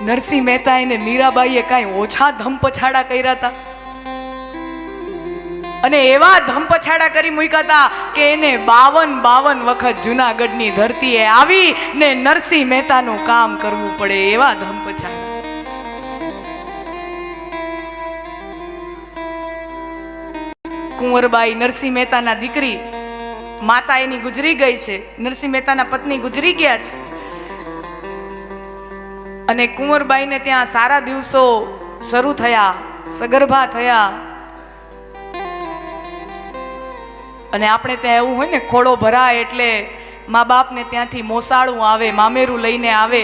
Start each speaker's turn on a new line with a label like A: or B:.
A: નરસિંહ મહેતા એને મીરાબાઈએ કાંઈ ઓછા ધમપછાડા કર્યા હતા? અને એવા ધમપછાડા કરી મૂક્યા હતા કે એને 52 વખત જુનાગઢની ધરતીએ આવી ને નરસિંહ મહેતાનું કામ કરવું પડે, એવા ધમપછાડા. કુંવરબાઈ નરસિંહ મહેતાના દીકરી, માતા એની ગુજરી ગઈ છે, નરસિંહ મહેતાના પત્ની ગુજરી ગયા છે, અને કુંવરબાઈને ત્યાં સારા દિવસો શરૂ થયા, સગર્ભા થયા. અને આપણે ત્યાં એવું હોય ને, ખોળો ભરાય એટલે મા બાપને ત્યાંથી મોસાળું આવે, મામેરું લઈને આવે.